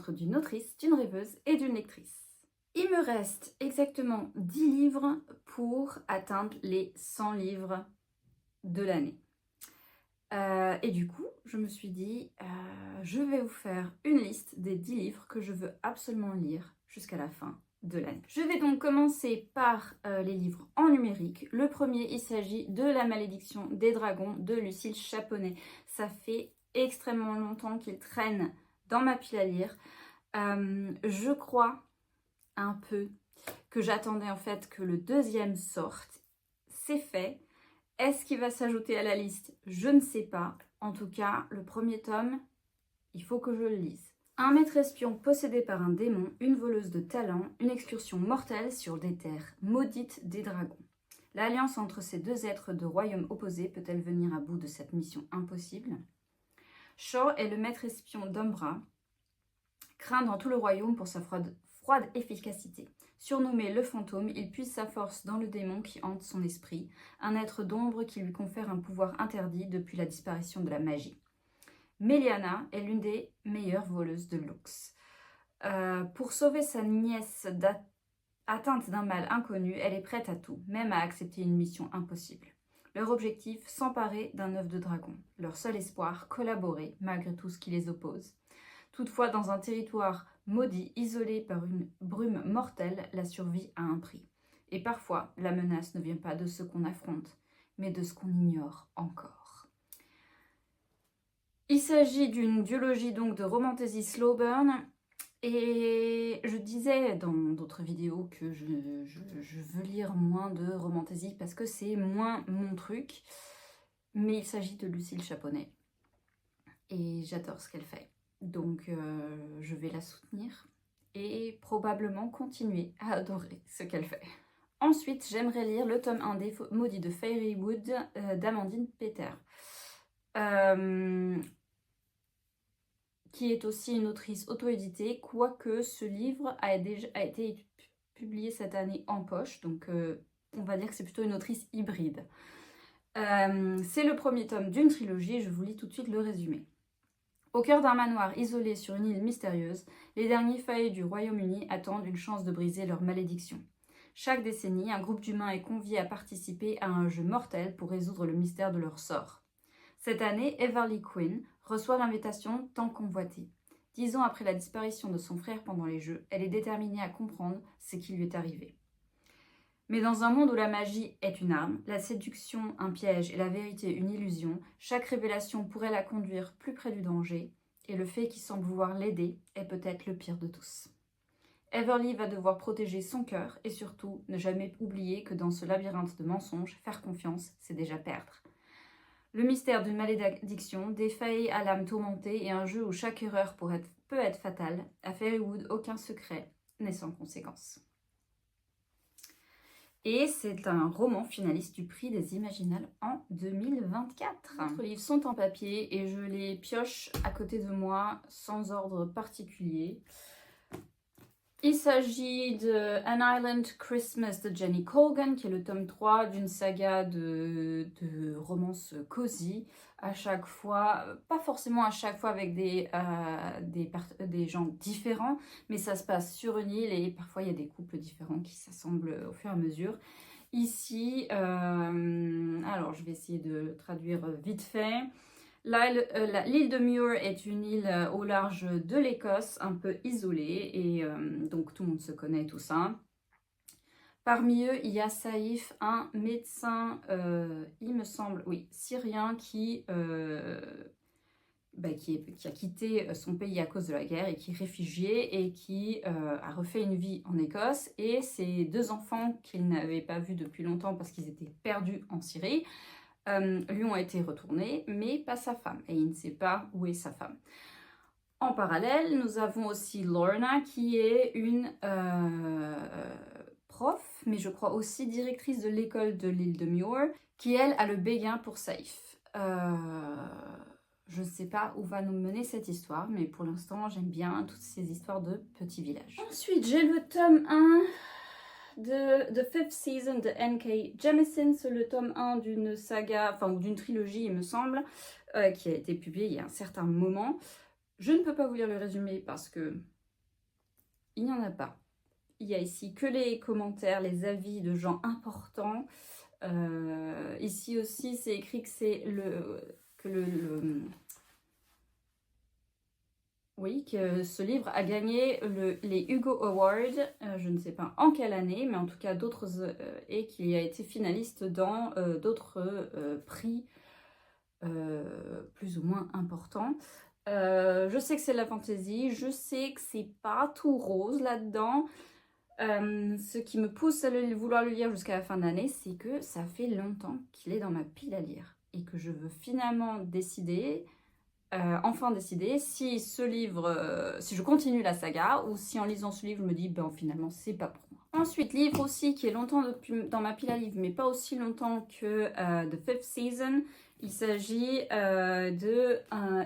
rencontre d'une autrice, d'une rêveuse et d'une lectrice. Il me reste exactement 10 livres pour atteindre les 100 livres de l'année. Et du coup, je me suis dit, je vais vous faire une liste des 10 livres que je veux absolument lire jusqu'à la fin de l'année. Je vais donc commencer par les livres en numérique. Le premier, il s'agit de La malédiction des dragons de Lucille Chaponnet. Ça fait extrêmement longtemps qu'il traîne dans ma pile à lire. Je crois un peu que j'attendais en fait que le deuxième sorte. C'est fait. Est-ce qu'il va s'ajouter à la liste? Je ne sais pas. En tout cas, le premier tome, il faut que je le lise. Un maître espion possédé par un démon, une voleuse de talent, une excursion mortelle sur des terres maudites des dragons. L'alliance entre ces deux êtres de royaumes opposés peut-elle venir à bout de cette mission impossible? Shaw est le maître espion d'Umbra, craint dans tout le royaume pour sa froide efficacité. Surnommé le fantôme, il puise sa force dans le démon qui hante son esprit, un être d'ombre qui lui confère un pouvoir interdit depuis la disparition de la magie. Meliana est l'une des meilleures voleuses de Lux. Pour sauver sa nièce atteinte d'un mal inconnu, elle est prête à tout, même à accepter une mission impossible. Leur objectif, s'emparer d'un œuf de dragon. Leur seul espoir, collaborer malgré tout ce qui les oppose. Toutefois, dans un territoire maudit, isolé par une brume mortelle, la survie a un prix. Et parfois, la menace ne vient pas de ce qu'on affronte, mais de ce qu'on ignore encore. Il s'agit d'une duologie donc de romantasy slow burn. Et je disais dans d'autres vidéos que je veux lire moins de romantasy parce que c'est moins mon truc. Mais il s'agit de Lucille Chaponnet. Et j'adore ce qu'elle fait. Donc je vais la soutenir et probablement continuer à adorer ce qu'elle fait. Ensuite, j'aimerais lire le tome 1 des Maudits de Fairywood d'Amandine Peter, qui est aussi une autrice auto-éditée, quoique ce livre a été publié cette année en poche, donc on va dire que c'est plutôt une autrice hybride. C'est le premier tome d'une trilogie et je vous lis tout de suite le résumé. Au cœur d'un manoir isolé sur une île mystérieuse, les derniers faillis du Royaume-Uni attendent une chance de briser leur malédiction. Chaque décennie, un groupe d'humains est convié à participer à un jeu mortel pour résoudre le mystère de leur sort. Cette année, Everly Quinn reçoit l'invitation tant convoitée. 10 ans après la disparition de son frère pendant les jeux, elle est déterminée à comprendre ce qui lui est arrivé. Mais dans un monde où la magie est une arme, la séduction un piège et la vérité une illusion, chaque révélation pourrait la conduire plus près du danger, et le fait qui semble vouloir l'aider est peut-être le pire de tous. Everly va devoir protéger son cœur et surtout ne jamais oublier que dans ce labyrinthe de mensonges, faire confiance, c'est déjà perdre. Le mystère d'une malédiction, des failles à l'âme tourmentée et un jeu où chaque erreur peut être fatale, à Fairywood, aucun secret n'est sans conséquence. Et c'est un roman finaliste du prix des Imaginales en 2024. Les livres sont en papier et je les pioche à côté de moi sans ordre particulier. Il s'agit de An Island Christmas de Jenny Colgan, qui est le tome 3 d'une saga de romance cosy. À chaque fois, pas forcément à chaque fois avec des gens différents, mais ça se passe sur une île et parfois il y a des couples différents qui s'assemblent au fur et à mesure. Ici, alors je vais essayer de traduire vite fait. L'île de Muir est une île au large de l'Écosse, un peu isolée, et donc tout le monde se connaît, tout ça. Parmi eux, il y a Saïf, un médecin, il me semble, oui, syrien, qui a quitté son pays à cause de la guerre et qui est réfugié et qui a refait une vie en Écosse. Et ses 2 enfants qu'il n'avait pas vus depuis longtemps parce qu'ils étaient perdus en Syrie, lui ont été retournés, mais pas sa femme, et il ne sait pas où est sa femme. En parallèle, nous avons aussi Lorna, qui est une prof, mais je crois aussi directrice de l'école de l'île de Muir, qui elle a le béguin pour Saïf. Je ne sais pas où va nous mener cette histoire, mais pour l'instant j'aime bien toutes ces histoires de petits villages. Ensuite, j'ai le tome 1 de The Fifth Season de N.K. Jemisin, c'est le tome 1 d'une saga, enfin d'une trilogie il me semble, qui a été publiée il y a un certain moment. Je ne peux pas vous lire le résumé parce que il n'y en a pas. Il y a ici que les commentaires, les avis de gens importants. Ici aussi, c'est écrit que c'est oui, que ce livre a gagné les Hugo Awards, je ne sais pas en quelle année, mais en tout cas d'autres, et qu'il a été finaliste dans d'autres prix plus ou moins importants. Je sais que c'est de la fantaisie, je sais que c'est pas tout rose là-dedans. Ce qui me pousse à vouloir le lire jusqu'à la fin de l'année, c'est que ça fait longtemps qu'il est dans ma pile à lire et que je veux finalement décider, enfin décider si ce livre, si je continue la saga ou si en lisant ce livre je me dis ben finalement c'est pas pour moi. Ensuite, livre aussi qui est longtemps dans ma pile à livres mais pas aussi longtemps que The Fifth Season. Il s'agit de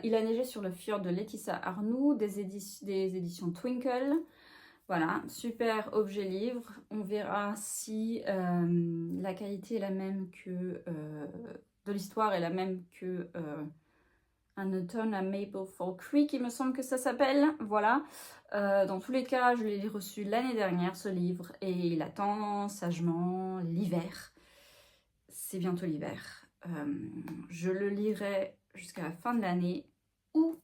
Il a neigé sur le fjord de Laetitia Arnoux des éditions Twinkle. Voilà, super objet livre. On verra si la qualité est la même que de l'histoire est la même que Un automne à Maple Fall Creek, il me semble que ça s'appelle. Voilà. Dans tous les cas, je l'ai reçu l'année dernière, ce livre, et il attend sagement l'hiver. C'est bientôt l'hiver. Je le lirai jusqu'à la fin de l'année, ou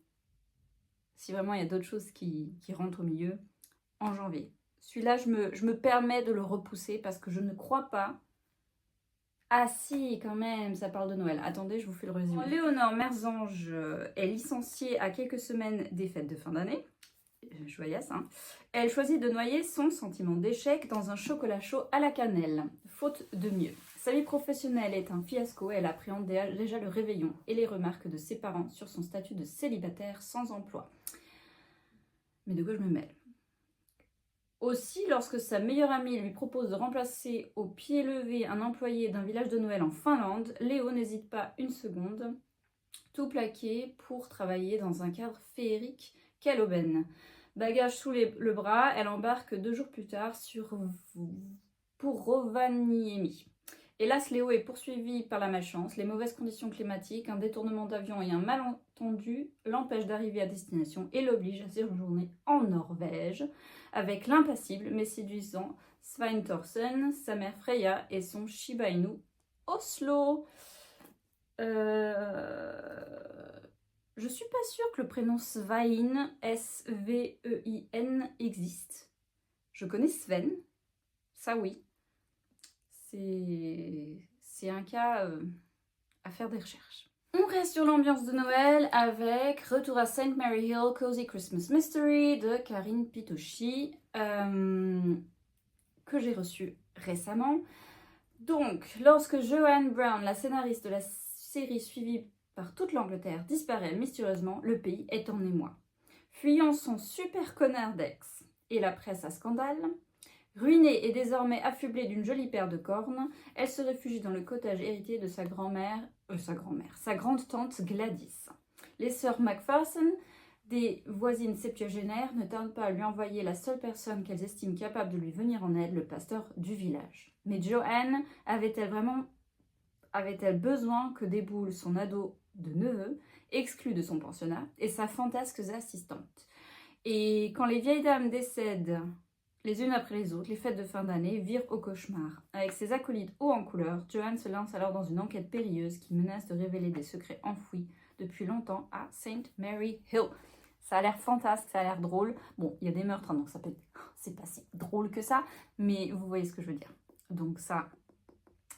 si vraiment il y a d'autres choses qui rentrent au milieu, en janvier. Celui-là, je me permets de le repousser parce que je ne crois pas. Ah si, quand même, ça parle de Noël. Attendez, je vous fais le résumé. Léonore Merzange est licenciée à quelques semaines des fêtes de fin d'année. Joyeuse, hein. Elle choisit de noyer son sentiment d'échec dans un chocolat chaud à la cannelle, faute de mieux. Sa vie professionnelle est un fiasco, elle appréhende déjà le réveillon et les remarques de ses parents sur son statut de célibataire sans emploi. Mais de quoi je me mêle? Aussi, lorsque sa meilleure amie lui propose de remplacer au pied levé un employé d'un village de Noël en Finlande, Léo n'hésite pas une seconde, tout plaqué pour travailler dans un cadre féerique. Quelle aubaine! Bagage sous le bras, elle embarque 2 jours plus tard pour Rovaniemi. Hélas, Léo est poursuivi par la malchance, les mauvaises conditions climatiques, un détournement d'avion et un malentendu l'empêchent d'arriver à destination et l'oblige à séjourner en Norvège avec l'impassible mais séduisant Svein Thorsen, sa mère Freya et son Shiba Inu Oslo. Je suis pas sûre que le prénom Svein, S-V-E-I-N, existe. Je connais Sven, ça oui. C'est un cas à faire des recherches. On reste sur l'ambiance de Noël avec Retour à St. Mary Hill, Cozy Christmas Mystery de Karine Pitochi, que j'ai reçu récemment. Donc, lorsque Joanne Brown, la scénariste de la série suivie par toute l'Angleterre, disparaît mystérieusement, le pays est en émoi. Fuyant son super connard d'ex et la presse à scandale, ruinée et désormais affublée d'une jolie paire de cornes, elle se réfugie dans le cottage hérité de sa grande-tante Gladys. Les sœurs Macpherson, des voisines septuagénaires, ne tardent pas à lui envoyer la seule personne qu'elles estiment capable de lui venir en aide, le pasteur du village. Mais Joanne avait-elle besoin que déboule son ado de neveu, exclu de son pensionnat, et sa fantasque assistante? Et quand les vieilles dames décèdent les unes après les autres, les fêtes de fin d'année virent au cauchemar. Avec ses acolytes hauts en couleur, Joanne se lance alors dans une enquête périlleuse qui menace de révéler des secrets enfouis depuis longtemps à St. Mary Hill. Ça a l'air fantastique, ça a l'air drôle. Bon, il y a des meurtres, hein, donc ça peut être... c'est pas si drôle que ça, mais vous voyez ce que je veux dire. Donc ça,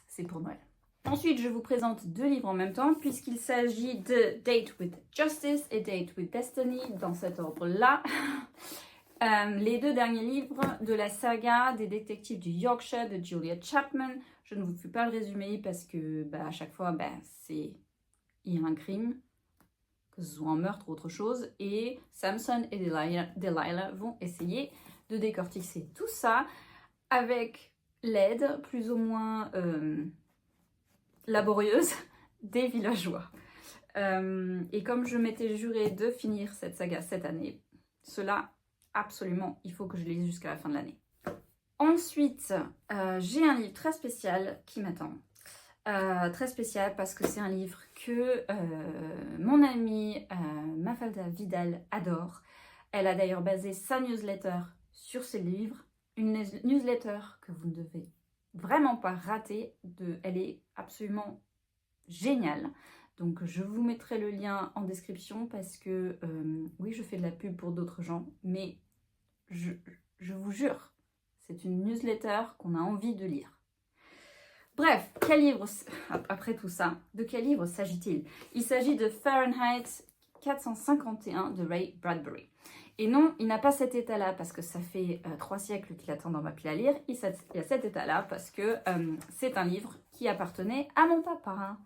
c'est pour Noël. Ensuite, je vous présente 2 livres en même temps, puisqu'il s'agit de Date with Justice et Date with Destiny, dans cet ordre-là. Les 2 derniers livres de la saga des détectives du Yorkshire de Julia Chapman. Je ne vous fais pas le résumé parce que à chaque fois, il y a un crime, que ce soit un meurtre ou autre chose, et Samson et Delilah vont essayer de décortiquer tout ça avec l'aide plus ou moins laborieuse des villageois. Et comme je m'étais juré de finir cette saga cette année, cela... absolument, il faut que je lise jusqu'à la fin de l'année. Ensuite, j'ai un livre très spécial qui m'attend. Très spécial parce que c'est un livre que mon amie Mafalda Vidal adore. Elle a d'ailleurs basé sa newsletter sur ces livres, une newsletter que vous ne devez vraiment pas rater. Elle est absolument géniale. Donc je vous mettrai le lien en description parce que oui, je fais de la pub pour d'autres gens, mais je vous jure, c'est une newsletter qu'on a envie de lire. Bref, quel livre, après tout ça, de quel livre s'agit-il? Il s'agit de Fahrenheit 451 de Ray Bradbury. Et non, il n'a pas cet état-là parce que ça fait 3 siècles qu'il attend dans ma pile à lire. Il y a cet état-là parce que c'est un livre qui appartenait à mon papa.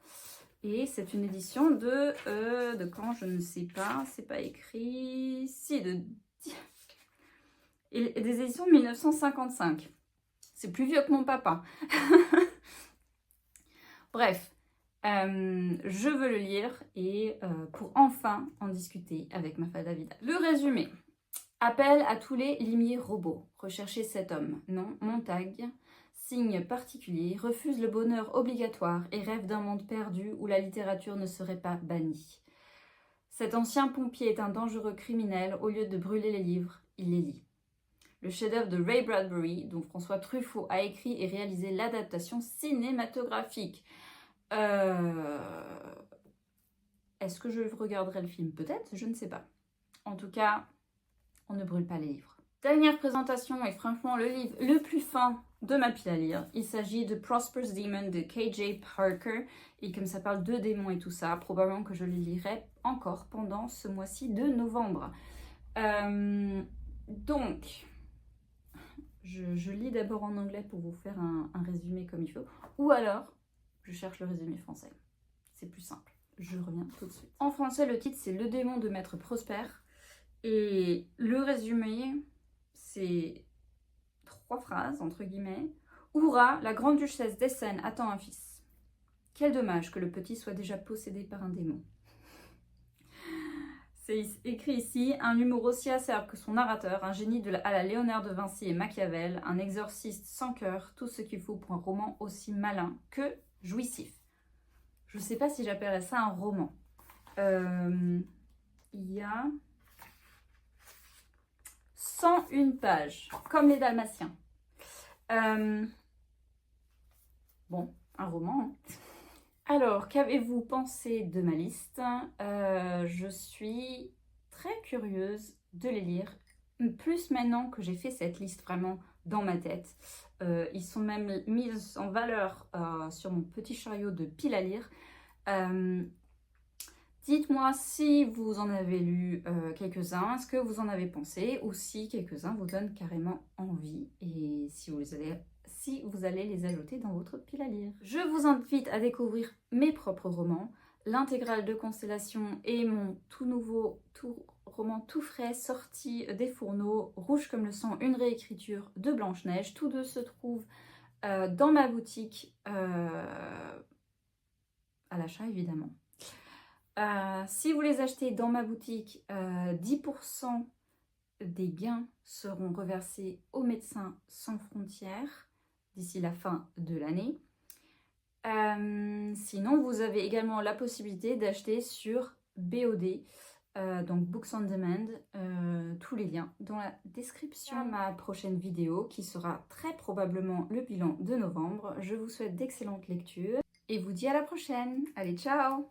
Et c'est une édition de quand, je ne sais pas, c'est pas écrit, si, des éditions de 1955. C'est plus vieux que mon papa. Bref, je veux le lire et pour enfin en discuter avec ma fada Vida. Le résumé. Appel à tous les limiers robots. Recherchez cet homme. Non, Montag. Signe particulier, refuse le bonheur obligatoire et rêve d'un monde perdu où la littérature ne serait pas bannie. Cet ancien pompier est un dangereux criminel. Au lieu de brûler les livres, il les lit. Le chef-d'œuvre de Ray Bradbury, dont François Truffaut a écrit et réalisé l'adaptation cinématographique. Est-ce que je regarderai le film? Peut-être, je ne sais pas. En tout cas, on ne brûle pas les livres. Dernière présentation et franchement le livre le plus fin de ma pile à lire. Il s'agit de Prosperous Demon de K.J. Parker. Et comme ça parle de démons et tout ça, probablement que je le lirai encore pendant ce mois-ci de novembre. Donc, je lis d'abord en anglais pour vous faire un résumé comme il faut. Ou alors, je cherche le résumé français. C'est plus simple. Je reviens tout de suite. En français, le titre, c'est Le démon de Maître Prosper. Et le résumé, c'est 3 phrases, entre guillemets. Hurrah, la grande duchesse d'Essen attend un fils. Quel dommage que le petit soit déjà possédé par un démon. C'est écrit ici, un humour aussi acerbe que son narrateur, un génie à la Léonard de Vinci et Machiavel, un exorciste sans cœur, tout ce qu'il faut pour un roman aussi malin que jouissif. Je ne sais pas si j'appellerais ça un roman. Il y a 101 pages, comme les Dalmatiens. Bon, un roman. Hein. Alors, qu'avez-vous pensé de ma liste? Je suis très curieuse de les lire. Plus maintenant que j'ai fait cette liste vraiment dans ma tête. Ils sont même mis en valeur sur mon petit chariot de pile à lire. Dites-moi si vous en avez lu quelques-uns, ce que vous en avez pensé, ou si quelques-uns vous donnent carrément envie, et si vous allez les ajouter dans votre pile à lire. Je vous invite à découvrir mes propres romans, l'intégrale de Constellation et mon tout nouveau roman tout frais sorti des fourneaux, Rouge comme le sang, une réécriture de Blanche-Neige. Tous deux se trouvent dans ma boutique, à l'achat évidemment. Si vous les achetez dans ma boutique, 10% des gains seront reversés aux Médecins Sans Frontières d'ici la fin de l'année. Sinon, vous avez également la possibilité d'acheter sur BOD, donc Books on Demand, tous les liens dans la description. Ma prochaine vidéo qui sera très probablement le bilan de novembre. Je vous souhaite d'excellentes lectures et vous dis à la prochaine. Allez, ciao!